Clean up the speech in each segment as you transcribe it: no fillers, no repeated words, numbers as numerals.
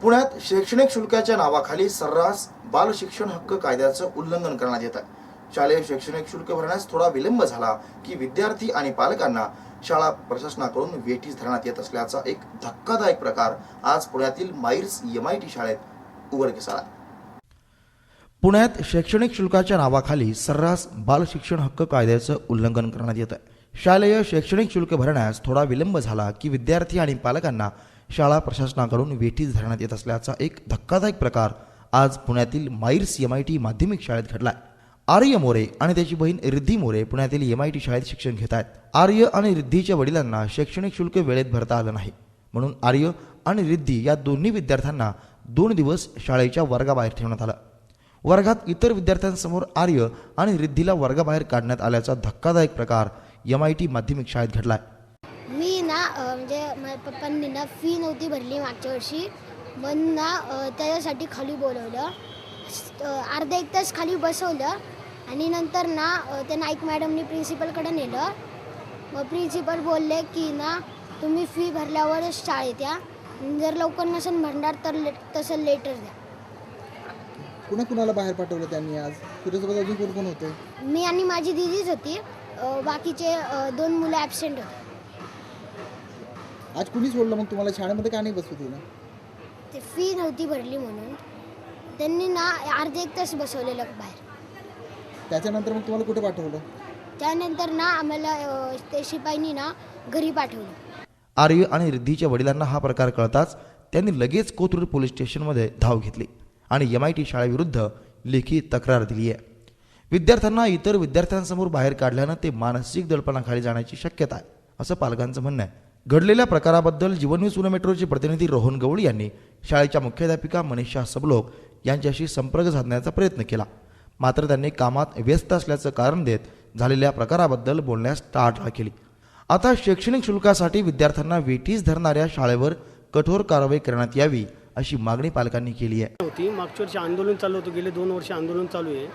पुण्यात शैक्षणिक शुल्काच्या नावाखाली सर्रास बाल शिक्षण हक्क कायद्याचं उल्लंघन करण्यात येत आहे। शालेय शैक्षणिक शुल्क भरण्यास थोडा विलंब झाला की विद्यार्थी आणि पालकांना शाळा प्रशासनाकडून वेठीस धरण्यात येत असल्याचा एक धक्कादायक प्रकार आज पुण्यातील माईर्स MIT शाळेत उघडकीस आला। पुण्यात शैक्षणिक शुल्काच्या नावाखाली सर्रास बाल शिक्षण हक्क कायद्याचं उल्लंघन करण्यात येत आहे। शालेय शैक्षणिक शुल्क भरण्यास थोडा विलंब झाला की विद्यार्थी आणि पालकांना शाळा प्रशासनाकडून वेठीस धरण्यात येत असल्याचा एक धक्कादायक प्रकार आज पुण्यातील माईर्स MIT माध्यमिक शाळेत घडलाय। आर्य मोरे आणि त्याची बहीण रिद्धी मोरे पुण्यातील MIT शाळेत शिक्षण घेत आहेत। आर्य आणि रिद्धीच्या वडिलांना शैक्षणिक शुल्क वेळेत भरता आलं नाही, म्हणून आर्य आणि रिद्धी या दोन्ही विद्यार्थ्यांना 2 दिवस शाळेच्या वर्गाबाहेर ठेवण्यात आलं। वर्गात इतर विद्यार्थ्यांसमोर आर्य आणि रिद्धीला वर्गाबाहेर काढण्यात आल्याचा धक्कादायक प्रकार MIT माध्यमिक शाळेत घडलाय। मी ना म्हणजे माझ्या पप्पांनी ना फी नव्हती भरली मागच्या वर्षी, मग ना त्याच्यासाठी खाली बोलवलं, अर्धा एक तास खाली बसवलं आणि नंतर ना त्या नाईक मॅडमनी प्रिन्सिपलकडे नेलं। मग प्रिन्सिपल बोलले की ना तुम्ही फी भरल्यावरच शाळेत या, जर लवकर नसेल भरणार तर तसं लेटर द्या। कुणाला बाहेर पाठवलं त्यांनी आज? तुझ्यासोबत अजून कोण कोण होते? मी आणि माझी दीदीच होती, बाकीचे 2 मुलं ॲबसेंट होते। आज कुणी सोडलं मग तुम्हाला शाळेमध्ये? का नाही बसवत ना? ते फी नव्हती भरली म्हणून त्यांनी ना अर्धा एक तास बसवलेलं बाहेर। त्याच्यानंतर मग तुम्हाला कुठे पाठवलं? त्यानंतर ना आम्हाला ते शिपाईनी ना घरी पाठवलं। आर्य आणि रिद्धीच्या वडिलांना हा प्रकार कळताच त्यांनी लगेच कोथरूड पोलीस स्टेशनमध्ये धाव घेतली आणि MIT शाळेविरुद्ध लेखी तक्रार दिली आहे। विद्यार्थ्यांना इतर विद्यार्थ्यांसमोर बाहेर काढल्यानं ते मानसिक दडपणाखाली जाण्याची शक्यता आहे, असं पालकांचं म्हणणं आहे। घडलेल्या प्रकाराबद्दल जीवन न्यूज पुणे मेट्रोचे प्रतिनिधी रोहन गवळी यांनी शाळेच्या मुख्याध्यापिका मनीषा सबलोक यांच्याशी संपर्क साधण्याचा प्रयत्न केला, मात्र त्यांनी कामात व्यस्त असल्याचं कारण देत झालेल्या प्रकाराबद्दल बोलण्यास टाळाटाळ केली। आता शैक्षणिक शुल्कासाठी विद्यार्थ्यांना वेठीस धरणाऱ्या शाळेवर कठोर कारवाई करण्यात यावी अशी मागणी पालकांनी केली आहे। मागच्या वर्षी आंदोलन चालू होतं, गेले 2 वर्ष आंदोलन चालू आहे।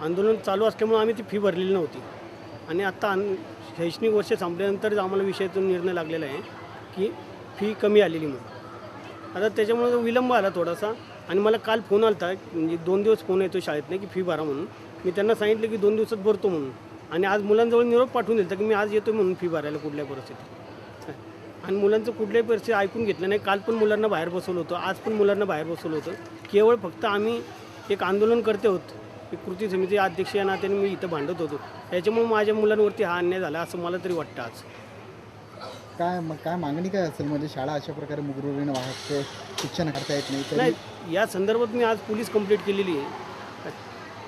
आंदोलन चालू असल्यामुळे आम्ही ती फी भरलेली नव्हती आणि आता शैक्षणिक वर्ष संपल्यानंतर आम्हाला विषयातून निर्णय लागलेला आहे की फी कमी आलेली म्हणून। आता त्याच्यामुळे विलंब आला थोडासा आणि मला काल फोन आला म्हणजे 2 दिवस फोन येतो शाळेतनं की फी भरा म्हणून। मी त्यांना सांगितलं की 2 दिवसात भरतो म्हणून आणि आज मुलांजवळ निरोप पाठवून दिला की मी आज येतो म्हणून फी भरायला कुठल्या परिस्थितीत। आणि मुलांचं कुठल्याही परिस्थिती ऐकून घेतलं नाही। काल पण मुलांना बाहेर बसवलं होतं, आज पण मुलांना बाहेर बसवलं होतं। केवळ फक्त आम्ही एक आंदोलन करते होतो, एक कृती समिती अध्यक्ष या नात्याने मी इथं भांडत होतो, त्याच्यामुळे माझ्या मुलांवरती हा अन्याय झाला असं मला तरी वाटतं। आज काय मागणी काय असेल? म्हणजे शाळा अशा प्रकारे मुगरूरीने वाहते, शिक्षण करता येत नाही, या संदर्भात मी आज पोलीस कंप्लेंट केलेली आहे,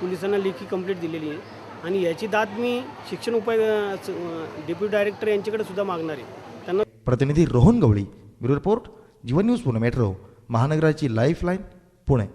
पोलिसांना लेखी कंप्लेंट दिलेली आहे आणि याची दाद मी शिक्षण डेप्युटी डायरेक्टर यांच्याकडे सुद्धा मागणार आहे। त्यांना प्रतिनिधी Rohan Gawali, bureau report, Jeevan news Pune metro, महानगराची लाईफलाईन, पुणे।